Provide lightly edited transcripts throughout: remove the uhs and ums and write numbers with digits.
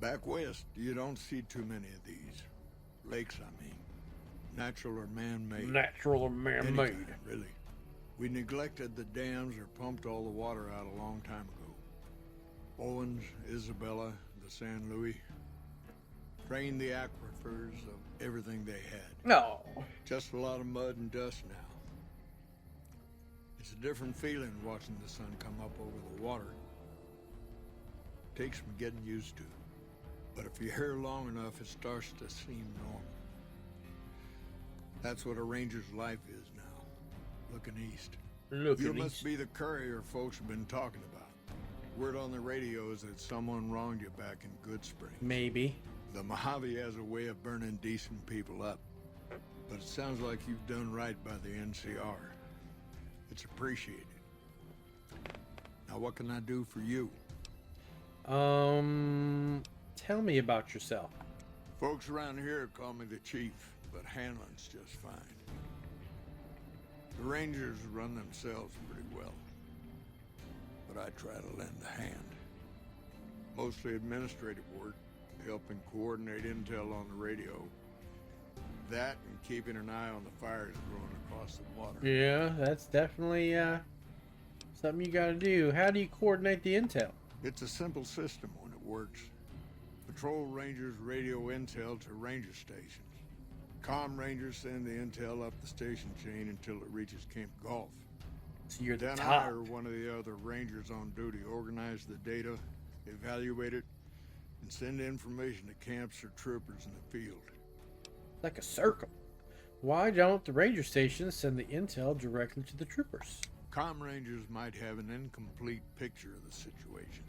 Back west, you don't see too many of these. Lakes, I mean. Natural or man-made. Natural or Any man-made. kind, really. We neglected the dams or pumped all the water out a long time ago. Owens, Isabella, the San Luis. Drained the aquifers of everything they had. No. Just a lot of mud and dust now. It's a different feeling watching the sun come up over the water. Takes some getting used to. But if you're here long enough, it starts to seem normal. That's what a ranger's life is now. Looking east. You must be the courier folks have been talking about. Word on the radio is that someone wronged you back in Good Springs. Maybe. The Mojave has a way of burning decent people up. But it sounds like you've done right by the NCR. It's appreciated. Now what can I do for you? Tell me about yourself. Folks around here call me the Chief, but Hanlon's just fine. The Rangers run themselves pretty well, but I try to lend a hand. Mostly administrative work, helping coordinate intel on the radio. That and keeping an eye on the fires growing across the water. Yeah, that's definitely something you gotta do. How do you coordinate the intel? It's a simple system when it works. Patrol rangers radio intel to ranger stations. Comm rangers send the intel up the station chain until it reaches Camp Golf. So you're the Then top. I or one of the other rangers on duty organize the data, evaluate it, and send information to camps or troopers in the field. Like a circle. Why don't the ranger stations send the intel directly to the troopers? Comm rangers might have an incomplete picture of the situation.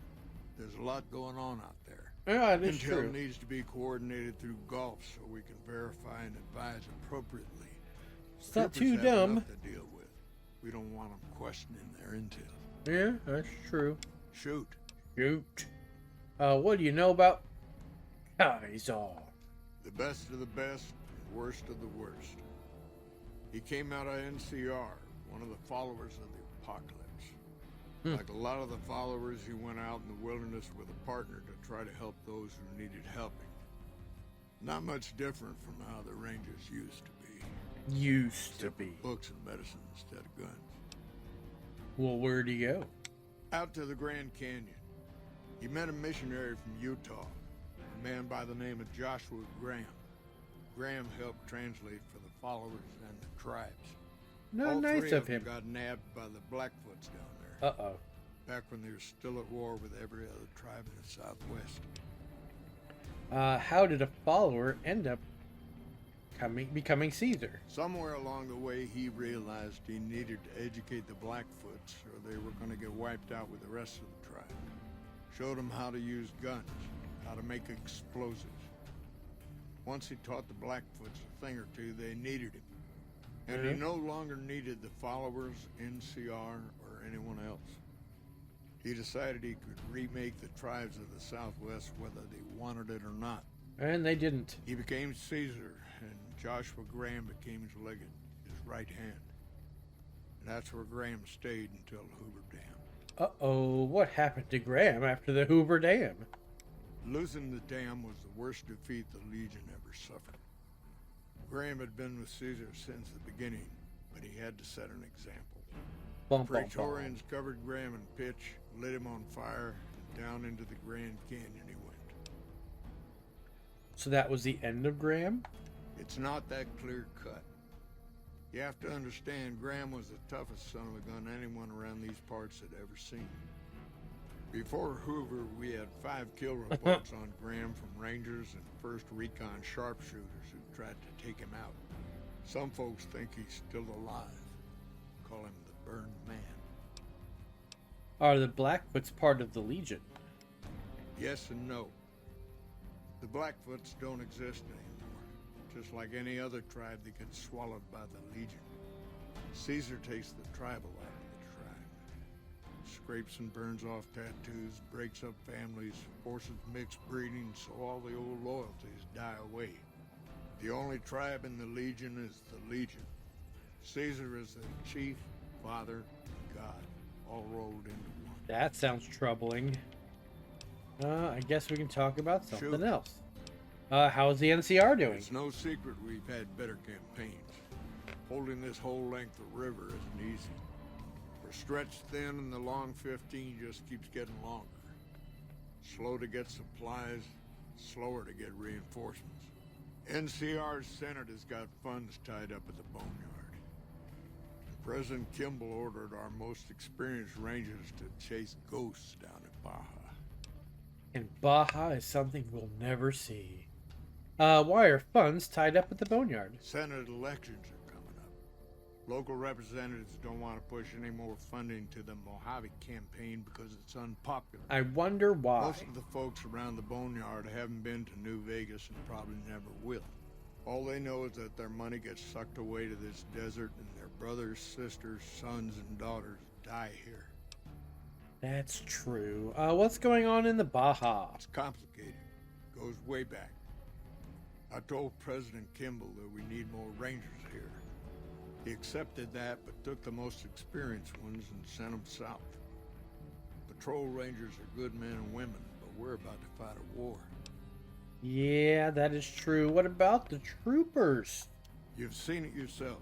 There's a lot going on out there. Yeah, that's Intel true. needs to be coordinated through Golf so we can verify and advise appropriately. It's not Troopers too have dumb. enough to deal with. We don't want them questioning their intel. Yeah, that's true. Shoot. Shoot. What do you know about Kaiser? The best of the best, and worst of the worst. He came out of NCR, one of the followers of the apocalypse. Like a lot of the followers, he went out in the wilderness with a partner to try to help those who needed helping. Not much different from how the Rangers used to be. Used to Except be. with books and medicine instead of guns. Well, where'd he go? Out to the Grand Canyon. He met a missionary from Utah, a man by the name of Joshua Graham. Graham helped translate for the followers and the tribes. No, All nice three of them him. got nabbed by the Blackfoots down there, Uh-oh. back when they were still at war with every other tribe in the Southwest. How did a follower end up becoming Caesar? Somewhere along the way, he realized he needed to educate the Blackfoots or they were going to get wiped out with the rest of the tribe. Showed them how to use guns, how to make explosives. Once he taught the Blackfoots a thing or two, they needed him. And he no longer needed the followers, NCR, or anyone else. He decided he could remake the tribes of the Southwest whether they wanted it or not. And they didn't. He became Caesar, and Joshua Graham became his legate, his right hand. And that's where Graham stayed until the Hoover Dam. Uh-oh, what happened to Graham after the Hoover Dam? Losing the dam was the worst defeat the Legion ever suffered. Graham had been with Caesar since the beginning, but he had to set an example. Bum, bum, bum. Praetorians covered Graham in pitch, lit him on fire, and down into the Grand Canyon he went. So that was the end of Graham? It's not that clear cut. You have to understand, Graham was the toughest son of a gun anyone around these parts had ever seen. Before Hoover, we had 5 kill reports on Graham from Rangers and 1st Recon sharpshooters who tried to take him out. Some folks think he's still alive. Call him the Burned Man. Are the Blackfoots part of the Legion? Yes and no. The Blackfoots don't exist anymore. Just like any other tribe, they get swallowed by the Legion. Caesar takes the tribal out of the tribe. Scrapes and burns off tattoos, breaks up families, forces mixed breeding so all the old loyalties die away. The only tribe in the Legion is the Legion. Caesar is the chief, father, God, all rolled into one. That sounds troubling. I guess we can talk about something Shoot. else. How's the NCR doing? It's no secret we've had better campaigns. Holding this whole length of river isn't easy. We're stretched thin and the long 15 just keeps getting longer. Slow to get supplies, slower to get reinforcements. NCR's Senate has got funds tied up at the boneyard. President Kimball ordered our most experienced rangers to chase ghosts down at Baja. And Baja is something we'll never see. Why are funds tied up at the boneyard? Senate elections are coming up. Local representatives don't want to push any more funding to the Mojave campaign because it's unpopular. I wonder why. Most of the folks around the boneyard haven't been to New Vegas and probably never will. All they know is that their money gets sucked away to this desert and their brothers, sisters, sons, and daughters die here. That's true. What's going on in the Baja? It's complicated. Goes way back. I told President Kimball that we need more rangers here. He accepted that, but took the most experienced ones and sent them south. Patrol rangers are good men and women, but we're about to fight a war. Yeah, that is true. What about the troopers? You've seen it yourself.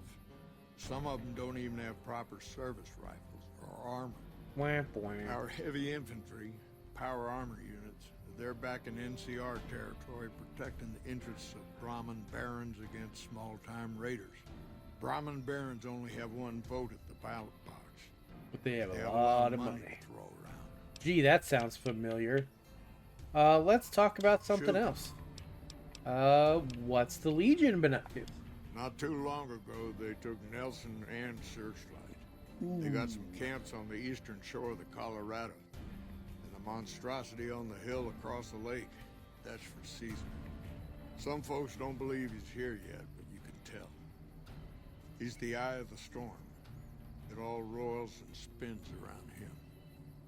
Some of them don't even have proper service rifles or armor. Wamp wamp. Our heavy infantry, power armor units, they're back in NCR territory protecting the interests of Brahmin barons against small-time raiders. Brahmin barons only have one vote at the ballot box. But they have They a have lot of money. to throw around. Gee, that sounds familiar. Let's talk about something Shoot. else. What's the Legion been up to? Not too long ago, they took Nelson and Searchlight. They got some camps on the eastern shore of the Colorado. And the monstrosity on the hill across the lake. That's for Caesar. Some folks don't believe he's here yet, but you can tell. He's the eye of the storm. It all roils and spins around him.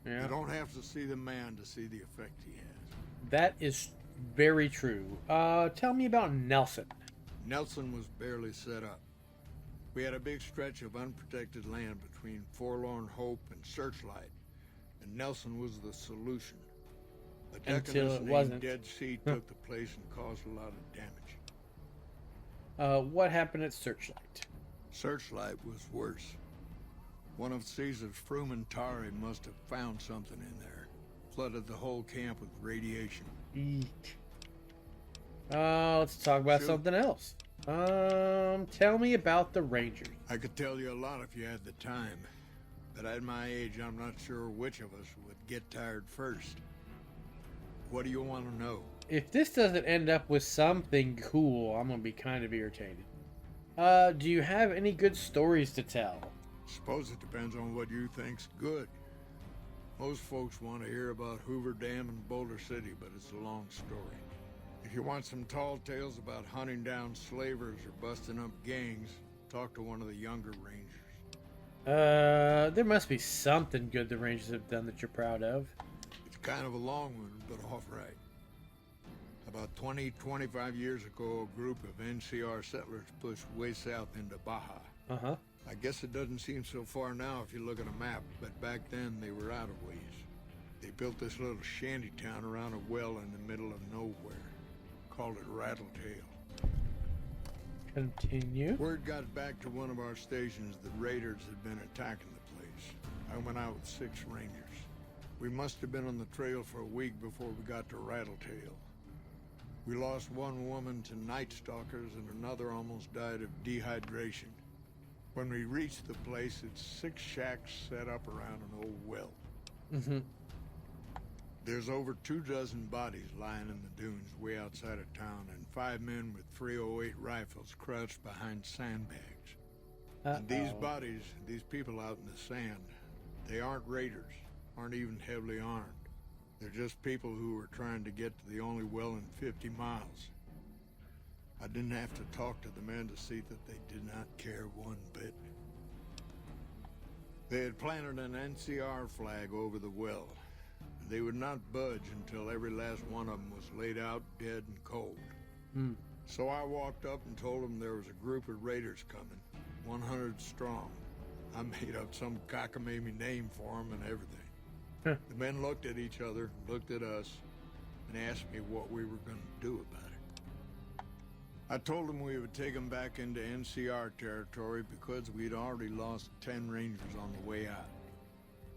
Yeah, You don't have to see the man to see the effect he has. that is very true. Tell me about Nelson. Nelson was barely set up. We had a big stretch of unprotected land between Forlorn Hope and Searchlight, and Nelson was the solution. A Until Deaconess it named wasn't. Dead Sea took the place and caused a lot of damage. What happened at Searchlight? Searchlight was worse. One of Caesar's Frumentari must have found something in there. Flooded the whole camp with radiation. Eek. Let's talk about Shoot. something else. Tell me about the Rangers. I could tell you a lot if you had the time, but at my age, I'm not sure which of us would get tired first. What do you want to know? If this doesn't end up with something cool, I'm gonna be kind of irritated. Do you have any good stories to tell? Suppose it depends on what you think's good. Most folks want to hear about Hoover Dam and Boulder City, but it's a long story. If you want some tall tales about hunting down slavers or busting up gangs, talk to one of the younger rangers. There must be something good the Rangers have done that you're proud of. It's kind of a long one, but all right. About 25 years ago, a group of NCR settlers pushed way south into Baja. Uh-huh. I guess it doesn't seem so far now if you look at a map, but back then they were out of ways. They built this little shanty town around a well in the middle of nowhere. Called it Rattletail. Continue. Word got back to one of our stations that raiders had been attacking the place. I went out with 6 rangers. We must have been on the trail for a week before we got to Rattletail. We lost one woman to night stalkers and another almost died of dehydration. When we reached the place, it's 6 shacks set up around an old well. Mm-hmm. There's over 24 bodies lying in the dunes way outside of town, and 5 men with .308 rifles crouched behind sandbags. And these bodies, these people out in the sand, they aren't raiders, aren't even heavily armed. They're just people who were trying to get to the only well in 50 miles. I didn't have to talk to the men to see that they did not care one bit. They had planted an NCR flag over the well. They would not budge until every last one of them was laid out dead and cold. So I walked up and told them there was a group of raiders coming, 100 strong. I made up some cockamamie name for them and everything. The men looked at each other, looked at us, and asked me what we were going to do about it. I told him we would take him back into NCR territory because we'd already lost 10 Rangers on the way out.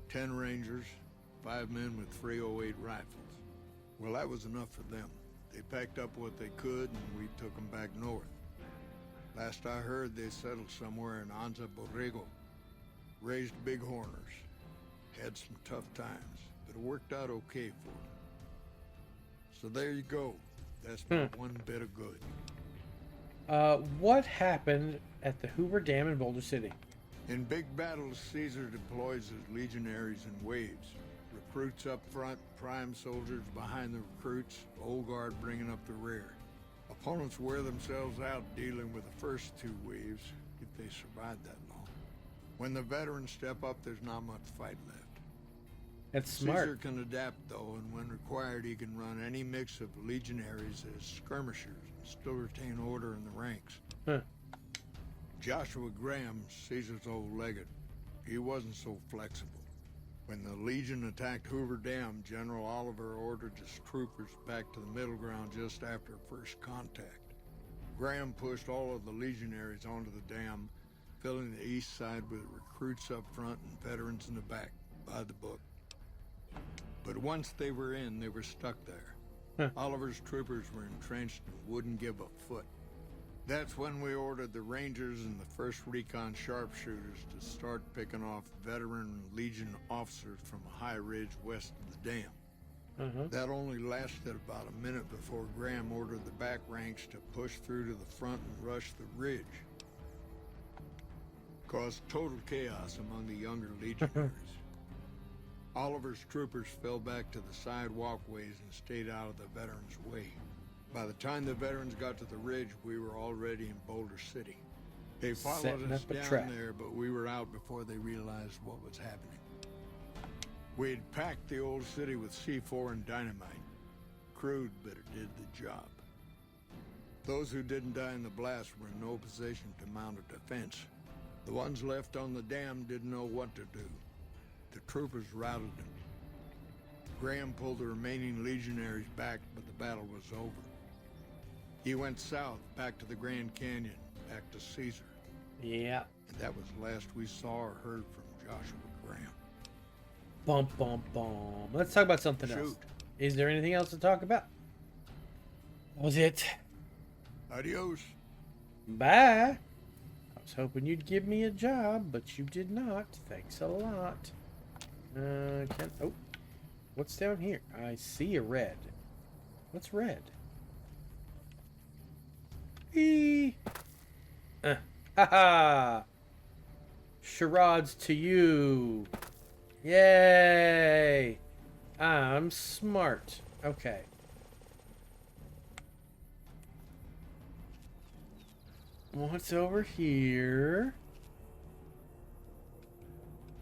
10 Rangers, 5 men with 308 rifles. Well, that was enough for them. They packed up what they could, and we took them back north. Last I heard, they settled somewhere in Anza Borrego. Raised bighorners. Had some tough times, but it worked out okay for them. So there you go. That's my one bit of good. What happened at the Hoover Dam in Boulder City? In big battles, Caesar deploys his legionaries in waves. Recruits up front, prime soldiers behind the recruits, old guard bringing up the rear. Opponents wear themselves out dealing with the first 2 waves, if they survive that long. When the veterans step up, there's not much fight left. That's smart. Caesar can adapt, though, and when required, he can run any mix of legionaries as skirmishers and still retain order in the ranks. Joshua Graham, Caesar's old legate, he wasn't so flexible. When the Legion attacked Hoover Dam, General Oliver ordered his troopers back to the middle ground just after first contact. Graham pushed all of the legionaries onto the dam, filling the east side with recruits up front and veterans in the back, by the book. But once they were in, they were stuck there. Oliver's troopers were entrenched and wouldn't give a foot. That's when we ordered the Rangers and the 1st Recon sharpshooters to start picking off veteran Legion officers from a high ridge west of the dam. That only lasted about a minute before Graham ordered the back ranks to push through to the front and rush the ridge. Caused total chaos among the younger legionaries. Oliver's troopers fell back to the side walkways and stayed out of the veterans' way. By the time the veterans got to the ridge, we were already in Boulder City. They followed us down there, but we were out before they realized what was happening. We had packed the old city with C4 and dynamite. Crude, but it did the job. Those who didn't die in the blast were in no position to mount a defense. The ones left on the dam didn't know what to do. The troopers routed them. Graham pulled the remaining legionaries back, but the battle was over. He went south, back to the Grand Canyon, back to Caesar. Yeah. And that was the last we saw or heard from Joshua Graham. Bum, bum, bum. Let's talk about something else. Is there anything else to talk about? That was it. Adios. Bye. I was hoping you'd give me a job, but you did not. Thanks a lot. Oh. What's down here? I see a red. What's red? Haha! Charades to you! Yay! I'm smart. Okay. What's over here?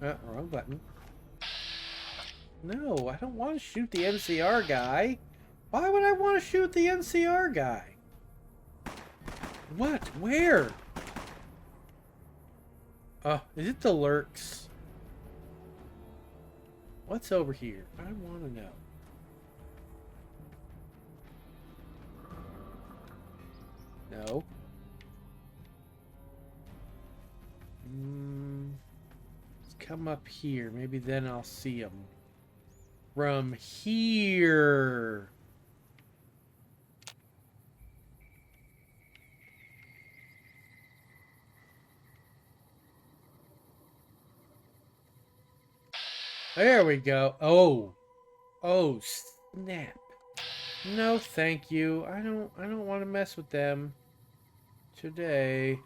Wrong button. No, I don't want to shoot the NCR guy. Why would I want to shoot the NCR guy? What? Where? Is it the lurks? What's over here? I want to know. No. Let's come up here. Maybe then I'll see them. From here. There we go. Oh, snap. No, thank you. I don't want to mess with them today.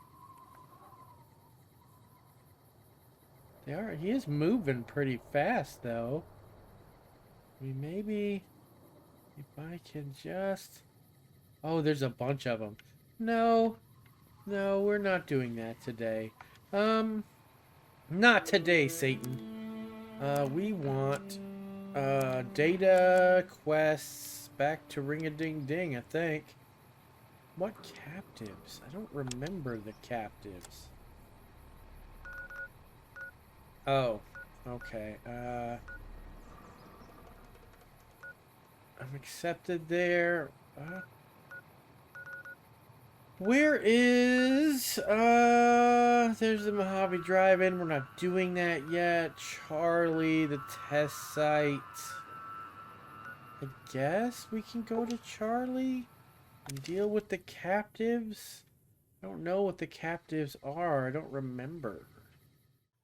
He is moving pretty fast though. I mean, maybe if I can just... Oh, there's a bunch of them. No, we're not doing that today. Not today, Satan. We want data quests back to Ring-a-Ding-Ding, I think. What captives? I don't remember the captives. Oh, okay. I'm accepted there. Where is there's the Mojave Drive-In. We're not doing that yet. Charlie, the test site. I guess we can go to Charlie and deal with the captives. I don't know what the captives are. I don't remember.